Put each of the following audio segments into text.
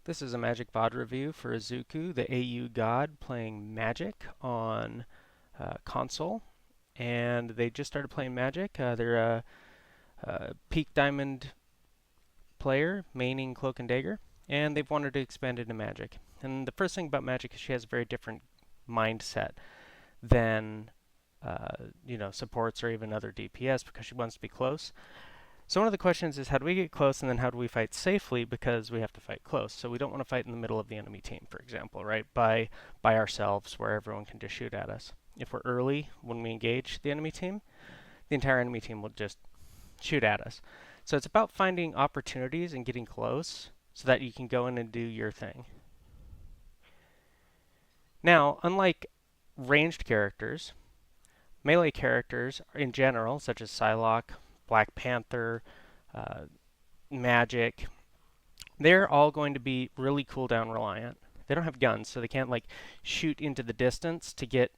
This is a Magic VOD review for Izuku, the AU god, playing Magic on console. And they just started playing Magic. They're a Peak Diamond player, maining Cloak and Dagger, and they've wanted to expand into Magic. And the first thing about Magic is she has a very different mindset than supports or even other DPS because she wants to be close. So one of the questions is, how do we get close, and then how do we fight safely, because we have to fight close. So we don't want to fight in the middle of the enemy team, for example, right? By ourselves, where everyone can just shoot at us. If we're early when we engage the enemy team, the entire enemy team will just shoot at us. So it's about finding opportunities and getting close so that you can go in and do your thing. Now, unlike ranged characters, melee characters in general, such as Psylocke, Black Panther, Magic, they're all going to be really cooldown reliant. They don't have guns, so they can't like shoot into the distance to get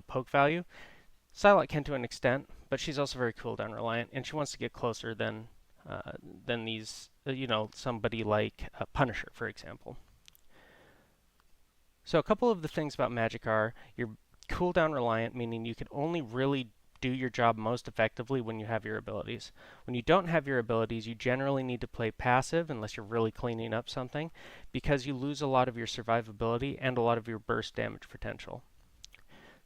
poke value. Psylocke can to an extent, but she's also very cooldown reliant, and she wants to get closer than these somebody like Punisher, for example. So a couple of the things about Magic are you're cooldown reliant, meaning you can only really do your job most effectively when you have your abilities. When you don't have your abilities, you generally need to play passive unless you're really cleaning up something, because you lose a lot of your survivability and a lot of your burst damage potential.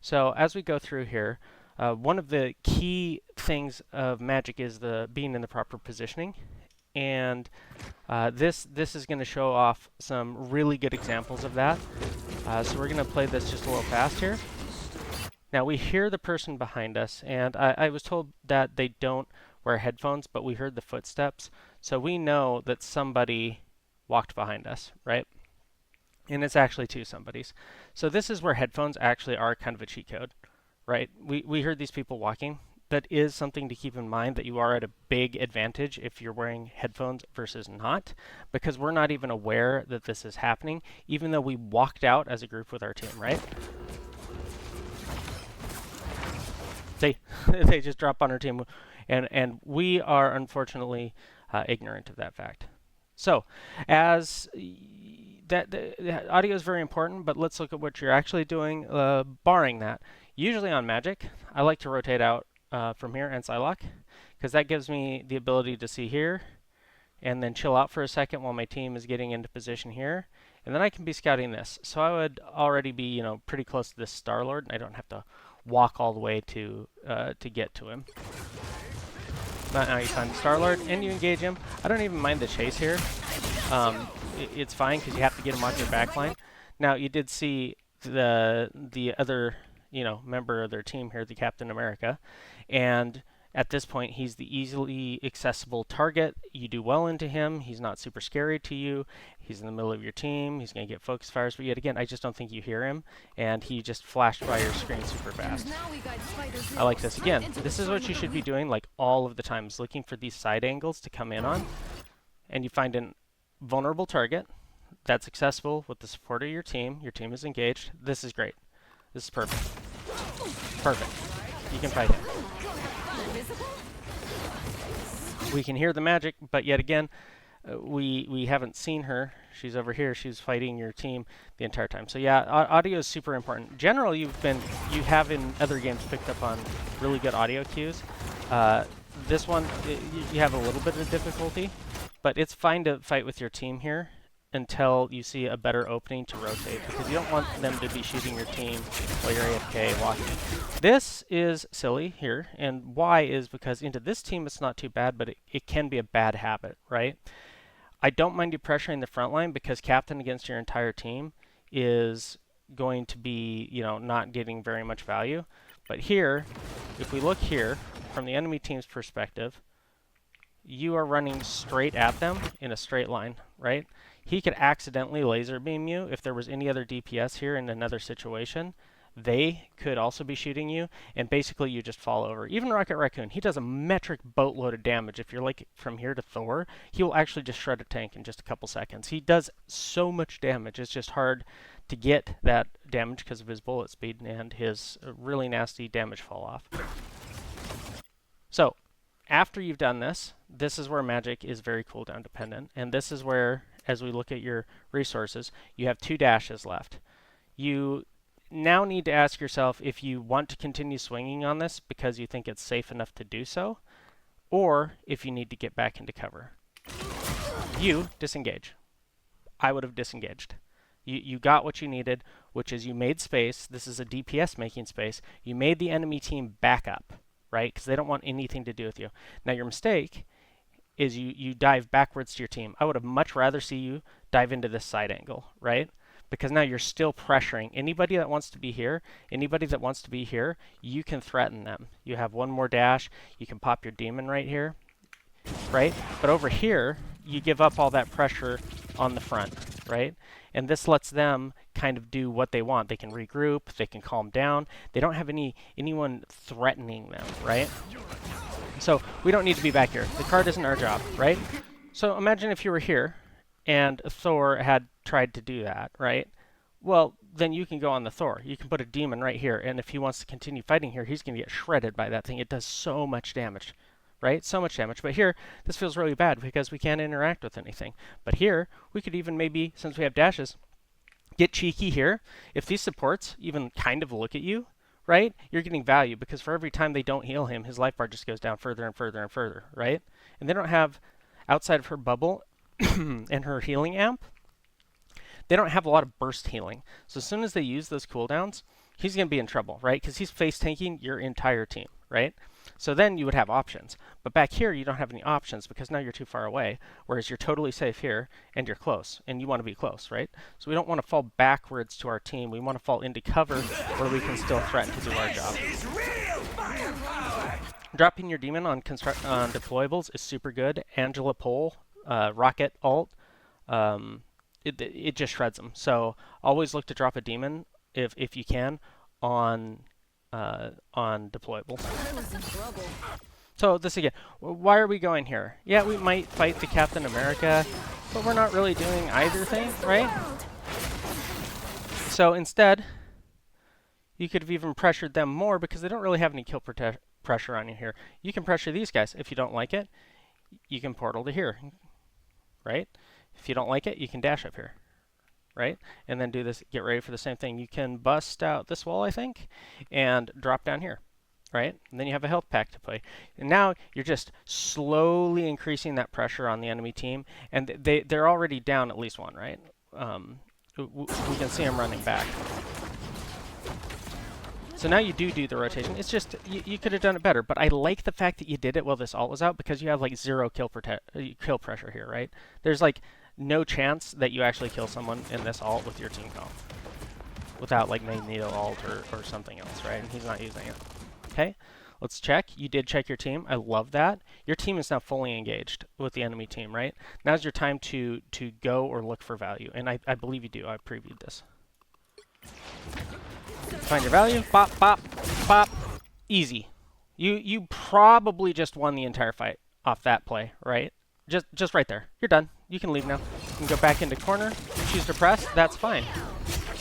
So as we go through here, one of the key things of Magic is being in the proper positioning, and this is going to show off some really good examples of that. So we're going to play this just a little fast here. Now we hear the person behind us, and I was told that they don't wear headphones, but we heard the footsteps, so we know that somebody walked behind us, right? And it's actually two somebodies. So this is where headphones actually are kind of a cheat code, right? We heard these people walking. That is something to keep in mind, that you are at a big advantage if you're wearing headphones versus not, because we're not even aware that this is happening, even though we walked out as a group with our team, right? They just drop on our team, and we are unfortunately ignorant of that fact. So, as the audio is very important, but let's look at what you're actually doing, barring that. Usually on Magic, I like to rotate out from here and Psylocke, because that gives me the ability to see here, and then chill out for a second while my team is getting into position here, and then I can be scouting this. So I would already be, pretty close to this Star-Lord, and I don't have to walk all the way to get to him. But now you find the Star-Lord and you engage him. I don't even mind the chase here. It's fine because you have to get him off your backline. Now you did see the other member of their team here, the Captain America, and at this point he's the easily accessible target. You do well into him. He's not super scary to you. He's in the middle of your team. He's going to get focus fires, but yet again, I just don't think you hear him, and he just flashed by your screen super fast. I like this. Again, this is what you should be doing like all of the times, looking for these side angles to come in on, and you find a vulnerable target that's accessible with the support of your team. Your team is engaged. This is great. This is perfect. Perfect. You can fight him. We can hear the magic, but yet again, we haven't seen her. She's over here. She's fighting your team the entire time. So yeah, audio is super important. Generally, you have in other games picked up on really good audio cues. This one, you have a little bit of difficulty, but it's fine to fight with your team here until you see a better opening to rotate, because you don't want them to be shooting your team while you're AFK walking. This is silly here, and why is because into this team it's not too bad, but it can be a bad habit, right? I don't mind you pressuring the front line, because captain against your entire team is going to be, not getting very much value. But here, if we look here, from the enemy team's perspective, you are running straight at them in a straight line, right? He could accidentally laser beam you. If there was any other DPS here in another situation, they could also be shooting you, and basically you just fall over. Even Rocket Raccoon, he does a metric boatload of damage. If you're like from here to Thor, he will actually just shred a tank in just a couple seconds. He does so much damage. It's just hard to get that damage because of his bullet speed and his really nasty damage fall off. So after you've done this, this is where Magic is very cooldown dependent, and this is where as we look at your resources, you have 2 dashes left. You now need to ask yourself if you want to continue swinging on this because you think it's safe enough to do so, or if you need to get back into cover. You disengage. I would have disengaged. You got what you needed, which is you made space. This is a DPS making space. You made the enemy team back up, right? Because they don't want anything to do with you. Now your mistake is you dive backwards to your team. I would have much rather see you dive into this side angle, right? Because now you're still pressuring. Anybody that wants to be here, you can threaten them. You have one more dash. You can pop your demon right here, right? But over here, you give up all that pressure on the front, right? And this lets them kind of do what they want. They can regroup, they can calm down. They don't have anyone threatening them, right? So we don't need to be back here. The card isn't our job, right? So imagine if you were here and Thor had tried to do that, right? Well, then you can go on the Thor. You can put a demon right here, and if he wants to continue fighting here, he's going to get shredded by that thing. It does so much damage, right? So much damage. But here, this feels really bad because we can't interact with anything. But here, we could even maybe, since we have dashes, get cheeky here. If these supports even kind of look at you, right, you're getting value because for every time they don't heal him, his life bar just goes down further and further and further, right? And they don't have, outside of her bubble and her healing amp, they don't have a lot of burst healing. So as soon as they use those cooldowns, he's going to be in trouble, right? Because he's face tanking your entire team, right? So then you would have options. But back here, you don't have any options because now you're too far away, whereas you're totally safe here and you're close, and you want to be close, right? So we don't want to fall backwards to our team. We want to fall into cover where we can still threaten to do our job. Dropping your demon on deployables is super good. Angela Pole, Rocket Alt, it just shreds them. So always look to drop a demon if you can on deployables. So this again, why are we going here? Yeah, we might fight the Captain America, but we're not really doing either thing, right? So instead, you could have even pressured them more because they don't really have any kill pressure on you here. You can pressure these guys. If you don't like it, you can portal to here, right? If you don't like it, you can dash up here, right? And then do this, get ready for the same thing. You can bust out this wall, I think, and drop down here, right? And then you have a health pack to play. And now you're just slowly increasing that pressure on the enemy team, and they're already down at least one, right? We can see them running back. So now you do the rotation. It's just, you could have done it better, but I like the fact that you did it while this ult was out because you have like 0 kill pressure here, right? There's like no chance that you actually kill someone in this ult with your team comp without like Magneto ult or something else, right? And he's not using it. Okay, let's check. You did check your team. I love that. Your team is now fully engaged with the enemy team, right? Now's your time to go or look for value, and I believe you do. I previewed this. Find your value. Bop, bop, bop. Easy. You probably just won the entire fight off that play, right? Just right there. You're done. You can leave now. You can go back into corner. Choose to press. That's fine,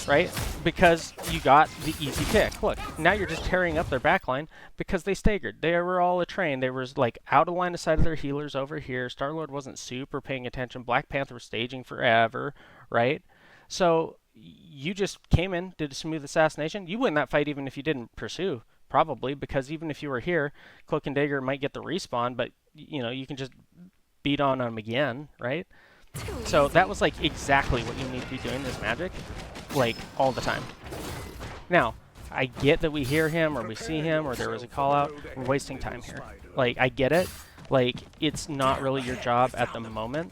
right? Because you got the easy pick. Look, now you're just tearing up their backline because they staggered. They were all a train. They were like out of line of sight of their healers over here. Star-Lord wasn't super paying attention. Black Panther was staging forever, right? So you just came in, did a smooth assassination. You win that fight even if you didn't pursue, probably, because even if you were here, Cloak and Dagger might get the respawn, but you know, you can just beat on them again, right? So that was like exactly what you need to be doing this magic, like all the time. Now, I get that we hear him or we see him or there was a call out. We're wasting time here. Like, I get it. Like, it's not really your job at the moment,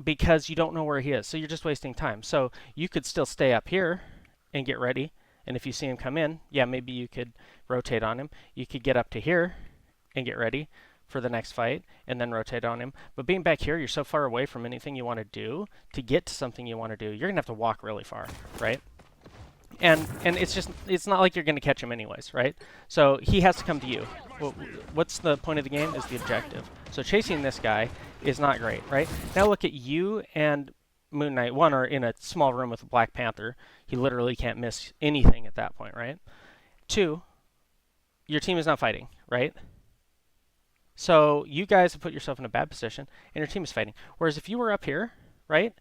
because you don't know where he is, so you're just wasting time. So you could still stay up here and get ready, and if you see him come in, yeah, maybe you could rotate on him. You could get up to here and get ready for the next fight, and then rotate on him. But being back here, you're so far away from anything you want to do. To get to something you want to do, you're going to have to walk really far, right? And it's not like you're going to catch him anyways, right? So he has to come to you. Well, what's the point of the game is the objective. So chasing this guy is not great, right? Now look at you and Moon Knight. One are in a small room with a Black Panther. He literally can't miss anything at that point, right? Two, your team is not fighting, right? So you guys have put yourself in a bad position, and your team is fighting. Whereas if you were up here, right?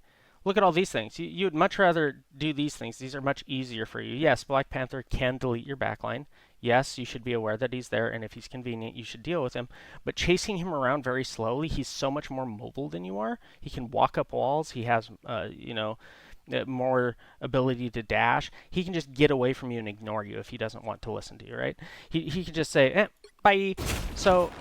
Look at all these things. You would much rather do these things. These are much easier for you. Yes, Black Panther can delete your backline. Yes, you should be aware that he's there, and if he's convenient, you should deal with him. But chasing him around very slowly, he's so much more mobile than you are. He can walk up walls. He has, more ability to dash. He can just get away from you and ignore you if he doesn't want to listen to you, right? He can just say, bye. So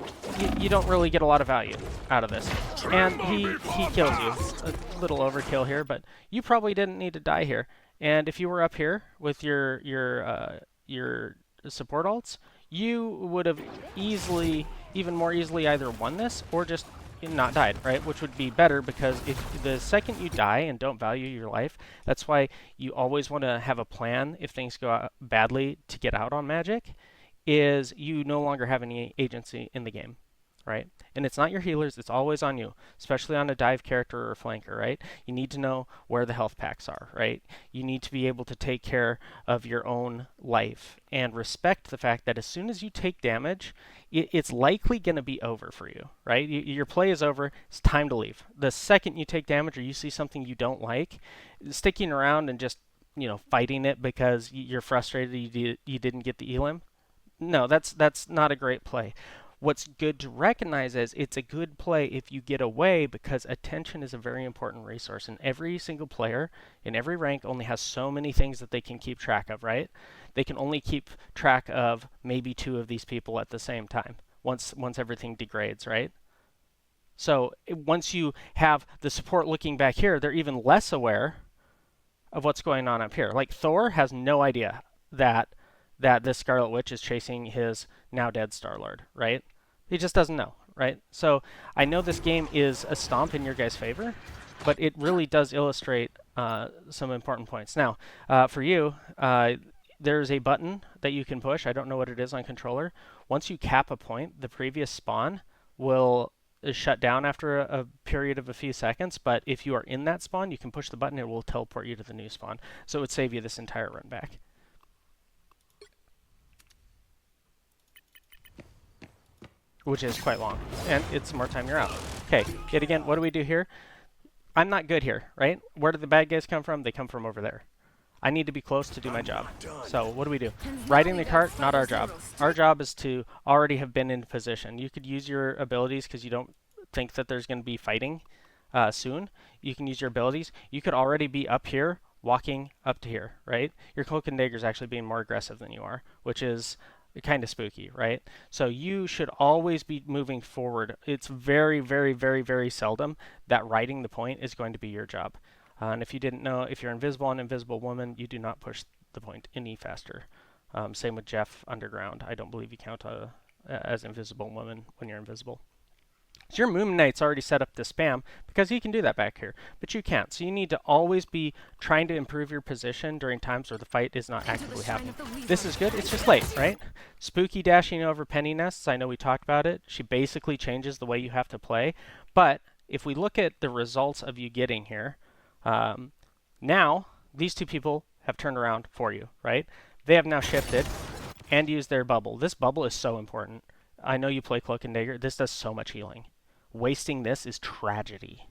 you don't really get a lot of value out of this. And he kills you. A little overkill here, but you probably didn't need to die here. And if you were up here with your support alts, you would have even more easily either won this or just not died, right? Which would be better, because if the second you die and don't value your life, that's why you always want to have a plan if things go badly to get out on Magic, is you no longer have any agency in the game, right? And it's not your healers, it's always on you, especially on a dive character or flanker, right? You need to know where the health packs are, right? You need to be able to take care of your own life and respect the fact that as soon as you take damage, it's likely going to be over for you, right? Your play is over, it's time to leave. The second you take damage or you see something you don't like, sticking around and just, fighting it because you're frustrated you didn't get the elim, no, that's not a great play. What's good to recognize is it's a good play if you get away, because attention is a very important resource, and every single player in every rank only has so many things that they can keep track of, right? They can only keep track of maybe 2 of these people at the same time once everything degrades, right? So once you have the support looking back here, they're even less aware of what's going on up here. Like Thor has no idea that this Scarlet Witch is chasing his now dead Star-Lord, right? He just doesn't know, right? So I know this game is a stomp in your guys' favor, but it really does illustrate some important points. Now, for you, there's a button that you can push. I don't know what it is on controller. Once you cap a point, the previous spawn will shut down after a period of a few seconds, but if you are in that spawn, you can push the button, it will teleport you to the new spawn. So it would save you this entire run back. Which is quite long, and it's more time you're out. Okay, yet again, what do we do here? I'm not good here, right? Where do the bad guys come from? They come from over there. I need to be close to do my job. So what do? Riding the cart, not our job. Our job is to already have been in position. You could use your abilities because you don't think that there's going to be fighting soon. You can use your abilities. You could already be up here, walking up to here, right? Your Cloak and Dagger is actually being more aggressive than you are, which is kind of spooky, right? So you should always be moving forward. It's very, very, very, very seldom that riding the point is going to be your job. And if you didn't know, if you're invisible and Invisible Woman, you do not push the point any faster. Same with Jeff Underground. I don't believe you count as Invisible Woman when you're invisible. So your Moon Knight's already set up to spam because he can do that back here, but you can't. So you need to always be trying to improve your position during times where the fight is not actively happening. This is good. It's just late, right? Spooky dashing over Penny Nests. I know we talked about it. She basically changes the way you have to play. But if we look at the results of you getting here, now these 2 people have turned around for you, right? They have now shifted and used their bubble. This bubble is so important. I know you play Cloak and Dagger. This does so much healing. Wasting this is tragedy,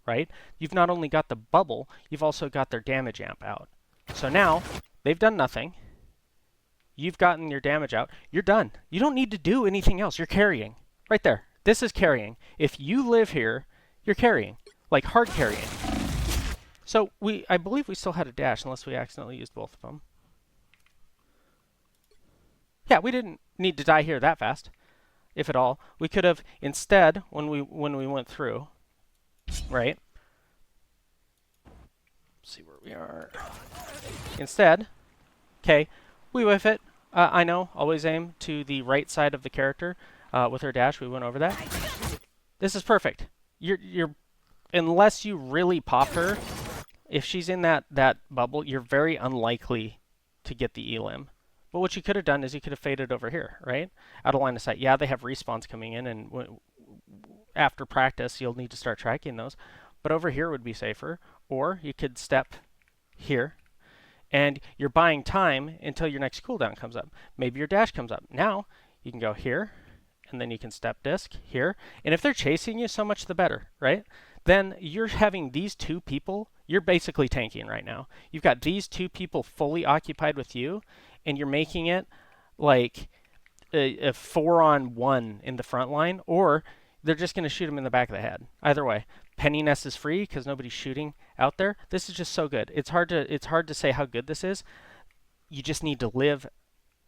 right? You've not only got the bubble, you've also got their damage amp out. So now, they've done nothing. You've gotten your damage out. You're done. You don't need to do anything else. You're carrying. Right there. This is carrying. If you live here, you're carrying. Like, hard carrying. So, I believe we still had a dash, unless we accidentally used both of them. Yeah, we didn't need to die here that fast. If at all. We could have instead, when we went through, right? Let's see where we are. Instead, okay, we whiff it. I know, always aim to the right side of the character with her dash. We went over that. This is perfect. You're unless you really pop her, if she's in that bubble, you're very unlikely to get the elim. But what you could have done is you could have faded over here, right? Out of line of sight. Yeah, they have respawns coming in, and after practice, you'll need to start tracking those. But over here would be safer. Or you could step here, and you're buying time until your next cooldown comes up. Maybe your dash comes up. Now, you can go here, and then you can step disc here. And if they're chasing you, so much the better, right? then you're having these two people, you're basically tanking right now. You've got these two people fully occupied with you, and you're making it like a 4-on-1 in the front line, or they're just going to shoot him in the back of the head. Either way, Penny Nest is free because nobody's shooting out there. This is just so good. It's hard to say how good this is. You just need to live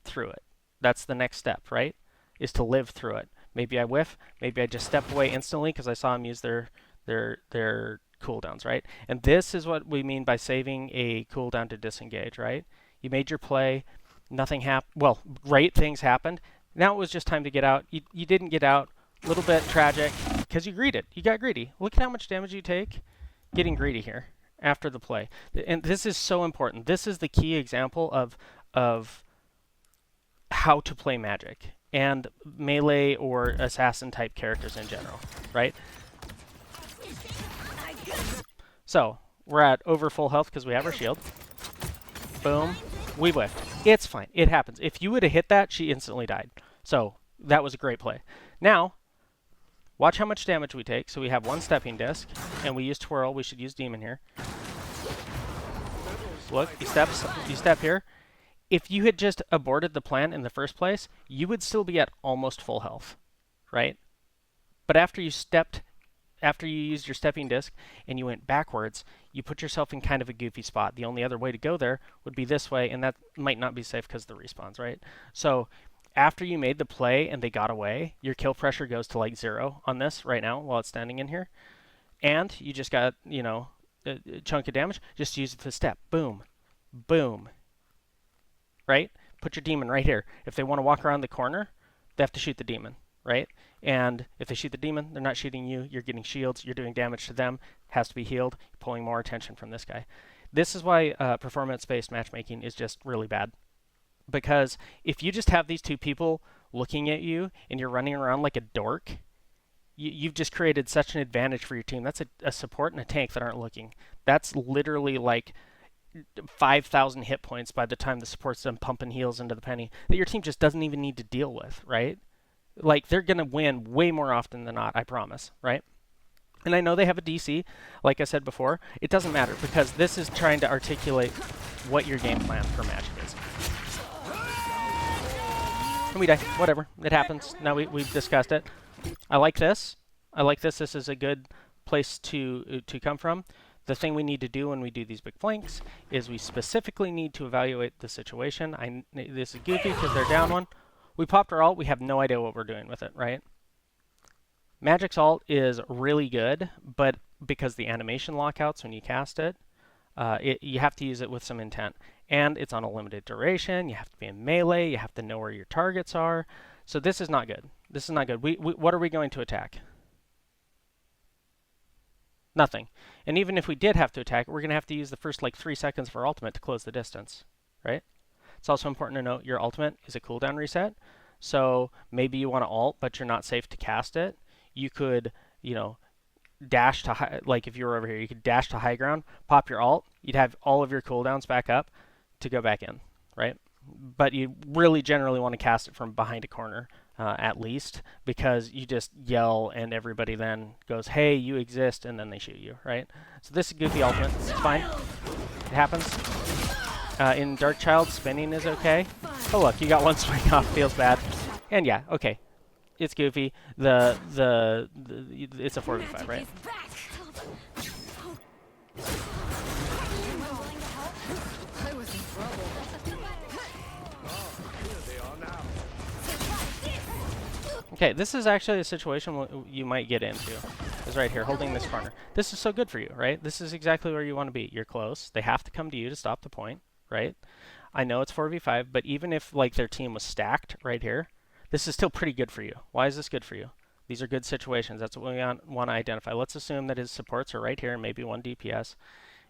through it. That's the next step, right? Is to live through it. Maybe I whiff. Maybe I just step away instantly because I saw them use their cooldowns, right? And this is what we mean by saving a cooldown to disengage, right? You made your play. Nothing happened. Well, great things happened. Now it was just time to get out. You didn't get out. A little bit tragic because you greeted. You got greedy. Look at how much damage you take getting greedy here after the play. And this is so important. This is the key example of how to play Magic and melee or assassin type characters in general, right? So we're at over full health because we have our shield. Boom. We whiffed. It's fine. It happens. If you would have hit that, she instantly died. So that was a great play. Now, watch how much damage we take. So we have one stepping disc, and we use twirl. We should use demon here. Look, you step here. If you had just aborted the plan in the first place, you would still be at almost full health, right? But after you used your stepping disc and you went backwards, you put yourself in kind of a goofy spot. The only other way to go there would be this way, and that might not be safe because of the respawns, right? So after you made the play and they got away, your kill pressure goes to like 0 on this right now while it's standing in here. And you just got, you know, a chunk of damage. Just use it to step. Boom. Boom. Right? Put your demon right here. If they want to walk around the corner, they have to shoot the demon, right? And if they shoot the demon, they're not shooting you. You're getting shields. You're doing damage to them. Has to be healed. You're pulling more attention from this guy. This is why performance-based matchmaking is just really bad. Because if you just have these two people looking at you and you're running around like a dork, you've just created such an advantage for your team. That's a support and a tank that aren't looking. That's literally like 5,000 hit points by the time the support's done pumping heals into the penny that your team just doesn't even need to deal with, right? Like, they're going to win way more often than not, I promise, right? And I know they have a DC, like I said before. It doesn't matter because this is trying to articulate what your game plan for Magic is. And we die. Whatever. It happens. Now we've discussed it. I like this. I like this. This is a good place to come from. The thing we need to do when we do these big flanks is we specifically need to evaluate the situation. This is goofy because they're down one. We popped our ult. We have no idea what we're doing with it, right? Magic's ult is really good, but because the animation lockouts when you cast it, you have to use it with some intent. And it's on a limited duration. You have to be in melee. You have to know where your targets are. So this is not good. This is not good. What are we going to attack? Nothing. And even if we did have to attack, we're going to have to use the first like 3 seconds of our ultimate to close the distance, right? It's also important to note your ultimate is a cooldown reset. So maybe you want to ult, but you're not safe to cast it. You could, you know, dash to high, like if you were over here, you could dash to high ground, pop your ult. You'd have all of your cooldowns back up to go back in, right? But you really generally want to cast it from behind a corner at least, because you just yell and everybody then goes, hey, you exist, and then they shoot you, right? So this is goofy ultimate. It's fine. It happens. In Dark Child, spinning is okay. Oh look, you got one swing off. Feels bad. And yeah, okay. It's goofy. It's a 4v5, right? Okay, this is actually a situation you might get into. Is right here, holding this corner. This is so good for you, right? This is exactly where you want to be. You're close. They have to come to you to stop the point, right? I know it's 4v5, but even if like their team was stacked right here, this is still pretty good for you. Why is this good for you? These are good situations. That's what we want to identify. Let's assume that his supports are right here, and maybe 1 DPS,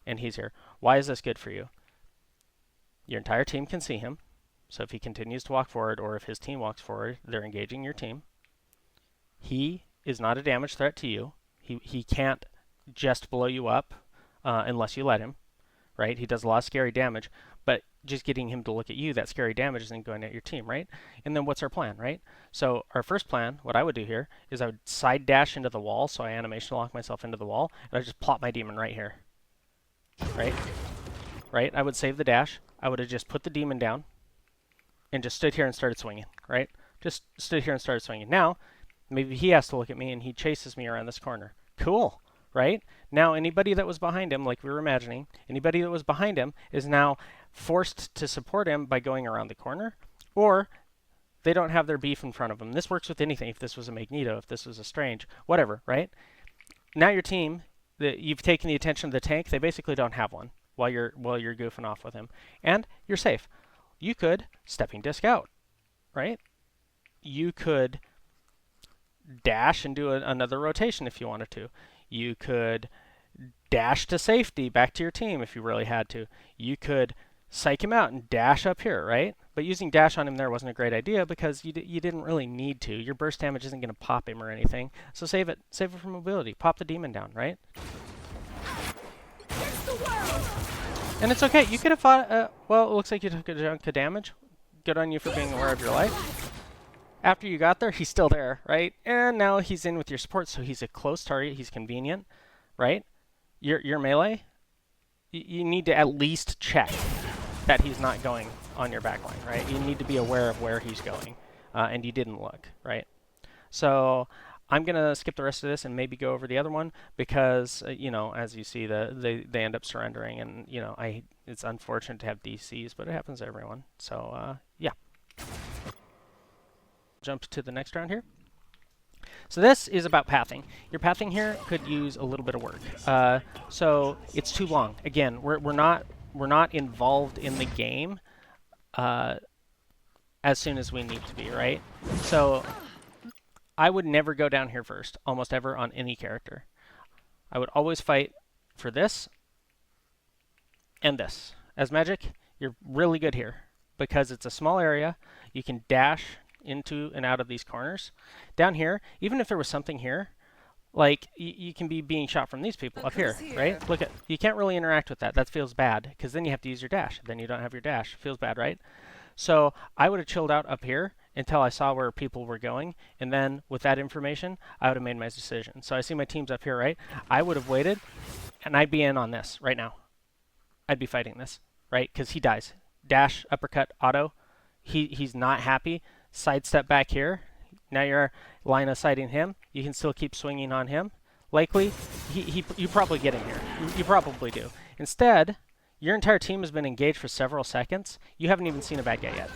and he's here. Why is this good for you? Your entire team can see him. So if he continues to walk forward, or if his team walks forward, they're engaging your team. He is not a damage threat to you. He can't just blow you up unless you let him, right? He does a lot of scary damage, but just getting him to look at you, that scary damage isn't going at your team, right? And then what's our plan, right? So our first plan, what I would do here, is I would side dash into the wall, so I animation lock myself into the wall, and I just plop my demon right here, right? Right? I would save the dash. I would have just put the demon down and just stood here and started swinging, right? Just stood here and started swinging. Now, maybe he has to look at me and he chases me around this corner. Cool, right? Now, anybody that was behind him, like we were imagining, anybody that was behind him is now forced to support him by going around the corner, or they don't have their beef in front of them. This works with anything. If this was a Magneto, if this was a Strange, whatever, right? Now your team, you've taken the attention of the tank. They basically don't have one while you're goofing off with him, and you're safe. You could stepping disc out, right? You could dash and do another rotation if you wanted to. You could dash to safety back to your team if you really had to. You could psych him out and dash up here, right? But using dash on him there wasn't a great idea because you didn't really need to. Your burst damage isn't going to pop him or anything. So save it for mobility. Pop the demon down, right? And it's okay. You could have fought, well, it looks like you took a chunk of damage. Good on you for being aware of your life. After you got there, he's still there, right? And now he's in with your support, so he's a close target. He's convenient, right? Your melee, you need to at least check that he's not going on your backline, right? You need to be aware of where he's going, and you didn't look, right? So I'm going to skip the rest of this and maybe go over the other one because, you know, as you see, they end up surrendering, and, you know, it's unfortunate to have DCs, but it happens to everyone. So, yeah. Jump to the next round here. So this is about pathing. Your pathing here could use a little bit of work. So it's too long. Again, we're not involved in the game as soon as we need to be, right? So I would never go down here first, almost ever on any character. I would always fight for this and this. As Magik, you're really good here because it's a small area. You can dash into and out of these corners. Down here, even if there was something here, like you can be being shot from these people up here, right? Look at, you can't really interact with that. That feels bad because then you have to use your dash. Then you don't have your dash. Feels bad, right? So I would have chilled out up here until I saw where people were going, and then with that information, I would have made my decision. So I see my team's up here, right? I would have waited, and I'd be in on this right now. I'd be fighting this, right? Because he dies. Dash, uppercut, auto. He's not happy. Sidestep back here. Now you're line of sighting him. You can still keep swinging on him. Likely, you probably get him here. You probably do. Instead, your entire team has been engaged for several seconds. You haven't even seen a bad guy yet.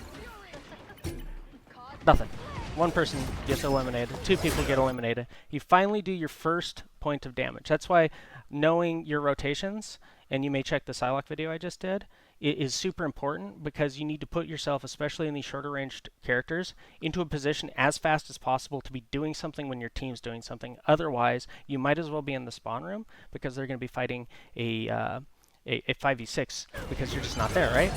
Nothing. One person gets eliminated. Two people get eliminated. You finally do your first point of damage. That's why knowing your rotations, and you may check the Psylocke video I just did, it is super important because you need to put yourself, especially in these shorter ranged characters, into a position as fast as possible to be doing something when your team's doing something. Otherwise, you might as well be in the spawn room because they're going to be fighting a 5v6 because you're just not there, right?